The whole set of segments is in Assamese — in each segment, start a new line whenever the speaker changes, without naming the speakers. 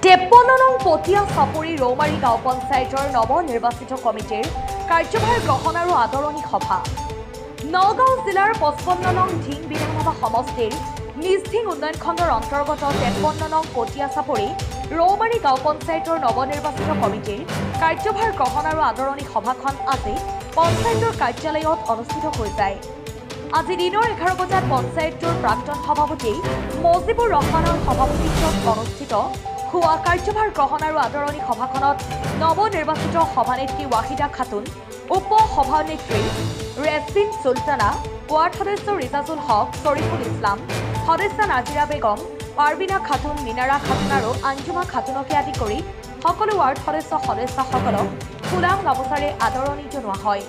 53 নং পটিয়া চাপৰি ৰৌমাৰী গাঁও পঞ্চায়তৰ নৱনিৰ্বাচিত কমিটিৰ কাৰ্যভাৰ গ্ৰহণ আৰু আদৰণি সভা। নগাঁও জিলাৰ 55 নং ঢিং বিধানসভা সমষ্টিৰ নিজ-ঢিং উন্নয়ন খণ্ডৰ অন্তৰ্গত 53 নং পটিয়া চাপৰি ৰৌমাৰী গাঁও পঞ্চায়তৰ নৱনিৰ্বাচিত কমিটিৰ কাৰ্যভাৰ গ্ৰহণ আৰু আদৰণি সভাখন আজি পঞ্চায়তৰ কাৰ্যালয়ত অনুষ্ঠিত হৈ যায়। আজি দিনৰ 11 বজাত পঞ্চায়তৰ প্ৰাক্তন সভাপতি মজিবুৰ ৰহমানৰ সভাপতিত্বত অনুষ্ঠিত হোৱা কাৰ্যভাৰ গ্ৰহণ আৰু আদৰণি সভাখনত নৱনিৰ্বাচিত সভানেত্ৰী ৱাহিদা খাতুন, উপ সভানেত্ৰী ৰেজবিন চুলতানা, ৱাৰ্ড সদস্য ৰিজাজুল হক, শৰীফুল ইছলাম, সদস্য নাজিৰা বেগম, পাৰবিনা খাতুন, মিনাৰা খাতুন আৰু আঞ্জুমা খাতুনকে আদি কৰি সকলো ৱাৰ্ড সদস্যসকলক ফুলাম গামোচাৰে আদৰণি জনোৱা হয়।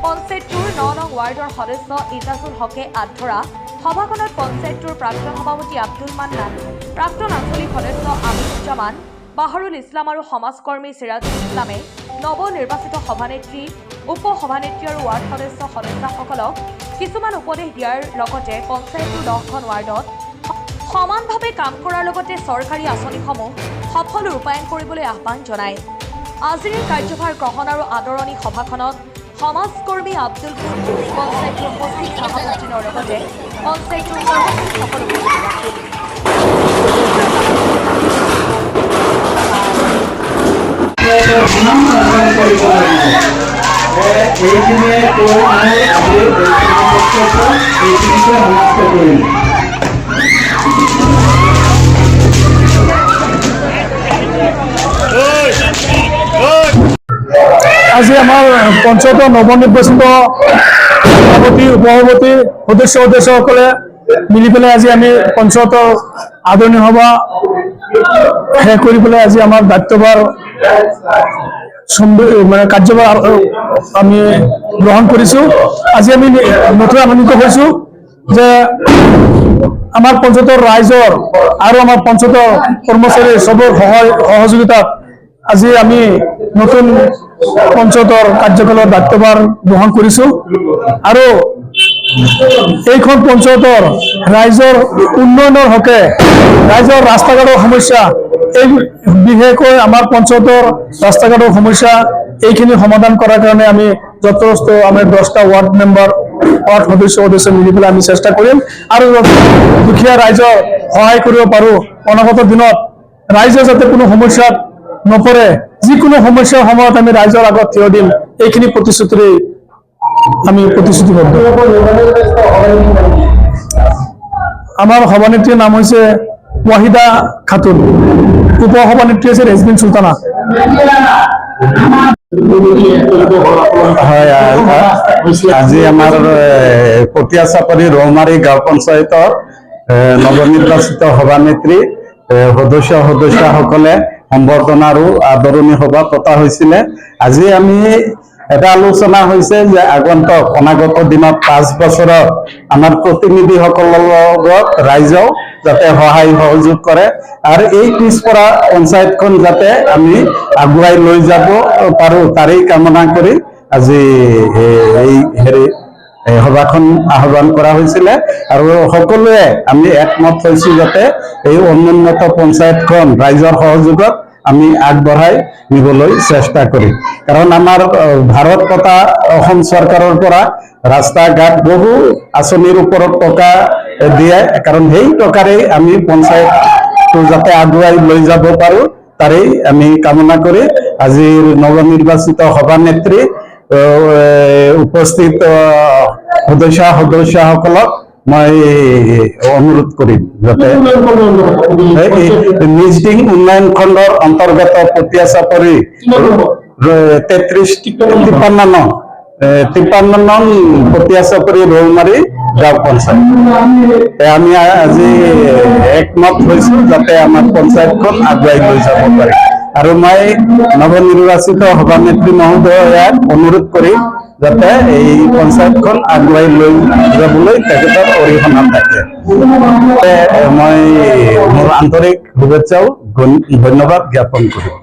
পঞ্চায়তটোৰ 9 নং ৱাৰ্ডৰ সদস্য ইজাজুল হকে আধৰা সভাখনত পঞ্চায়তটোৰ প্ৰাক্তন সভাপতি আব্দুল মান্নান, প্ৰাক্তন আঞ্চলিক সদস্য আমিনুজ্জামান, বাহৰুল ইছলাম আৰু সমাজকৰ্মী চিৰাজুল ইছলামে নৱনিৰ্বাচিত সভানেত্ৰী, উপ সভানেত্ৰী আৰু ৱাৰ্ড সদস্যসকলক কিছুমান উপদেশ দিয়াৰ লগতে পঞ্চায়তৰ 10খন ৱাৰ্ডত সমানভাৱে কাম কৰাৰ লগতে চৰকাৰী আঁচনিসমূহ সফল ৰূপায়ণ কৰিবলৈ আহ্বান জনায়। আজিৰ কাৰ্যভাৰ গ্ৰহণ আৰু আদৰণি সভাখনত সমাজকৰ্মী আব্দুল কুদ্দুছ, পঞ্চায়তৰ উপস্থিত সভাপতিজনৰ লগতে পঞ্চায়তৰ সভাপতিসকল উপস্থিত আছিল।
আজি আমাৰ পঞ্চায়তৰ নৱনিৰ্বাচিত সভাপতি, উপসভাপতি, সদস্যসকলে মিলি পেলাই আজি আমি পঞ্চায়তৰ আদৰণি সভা শেষ কৰি পেলাই আজি আমাৰ দায়িত্বভাৰ কাৰ্যভাৰ আমি গ্ৰহণ কৰিছোঁ। আজি আমি নতুন আনন্দিত হৈছোঁ যে আমাৰ পঞ্চায়তৰ ৰাইজৰ আৰু আমাৰ পঞ্চায়তৰ কৰ্মচাৰী চবৰ সহযোগিতাত আজি আমি নতুন পঞ্চায়তৰ কাৰ্যকালৰ দায়িত্বভাৰ গ্ৰহণ কৰিছোঁ আৰু এইখন পঞ্চায়তৰ ৰাইজৰ উন্নয়নৰ হকে ৰাইজৰ ৰাস্তা ঘাটৰ সমস্যা, এই বিশেষকৈ আমাৰ পঞ্চায়তৰ ৰাস্তা ঘাটৰ সমস্যা এইখিনি সমাধান কৰাৰ কাৰণে আমি যথেষ্ট আমাৰ 10টা ৱাৰ্ড মেম্বাৰ, ৱাৰ্ড সদস্য মিলি পেলাই আমি চেষ্টা কৰিম আৰু দুখীয়া ৰাইজক সহায় কৰিব পাৰোঁ। অনাগত দিনত ৰাইজে যাতে কোনো সমস্যাত নপৰে, যিকোনো সমস্যাৰ সময়ত আমি ৰাইজৰ আগত থিয় দিম, এইখিনি প্ৰতিশ্ৰুতিৰে আমি প্ৰতিশ্ৰুতিবদ্ধ। আমাৰ সভানেত্ৰীৰ নাম হৈছে ৱাহিদা খাতুন, উপ সভানেত্ৰী হৈছে ৰেজবিন চুলতানা।
হয়, আজি আমাৰ পটিয়া চাপৰি ৰৌমাৰী গাঁও পঞ্চায়তৰ নৱনিৰ্বাচিত সভানেত্ৰী, সদস্যসকলে সম্বৰ্ধনা আৰু আদৰণি সভা পতা হৈছিলে। আজি আমি এটা আলোচনা হৈছে যে অনাগত দিনত 5 বছৰত আমাৰ প্ৰতিনিধিসকলৰ লগত ৰাইজেও যাতে সহায় সহযোগ কৰে আৰু এই পিছপৰা পঞ্চায়তখন যাতে আমি আগুৱাই লৈ যাব পাৰোঁ তাৰেই কামনা কৰি আজি এই সভাখন আহ্বান কৰা হৈছিলে আৰু সকলোৱে আমি একমত হৈছোঁ যাতে এই অনুন্নত পঞ্চায়তখন ৰাইজৰ সহযোগত আমি আগবঢ়াই নিবলৈ চেষ্টা কৰিম। কাৰণ আমাৰ ভাৰত তথা অসম চৰকাৰৰ পৰা ৰাস্তা ঘাট বহু আঁচনিৰ ওপৰত টকা দিয়ে, কাৰণ সেই টকাৰেই আমি পঞ্চায়তটো যাতে আগুৱাই লৈ যাব পাৰোঁ তাৰেই আমি কামনা কৰি আজিৰ নৱনিৰ্বাচিত সভানেত্ৰী, উপস্থিত সদস্যসকলক মই অনুৰোধ কৰিম যাতে নিজ-ঢিং উন্নয়ন খণ্ডৰ অন্তৰ্গত পটিয়া চাপৰি 53 নং পটিয়া চাপৰি ৰৌমাৰী গাঁও পঞ্চায়ত আমি আজি একমত হৈছোঁ যাতে আমাৰ পঞ্চায়তখন আগুৱাই লৈ যাব পাৰে আৰু মই নৱনিৰ্বাচিত সভানেত্ৰী মহোদয়াক অনুৰোধ কৰিম যাতে এই পঞ্চায়তখন আগুৱাই লৈ যাবলৈ তেখেতৰ অৰিহণা থাকে। মই মোৰ আন্তৰিক শুভেচ্ছাও ধন্যবাদ জ্ঞাপন কৰিম।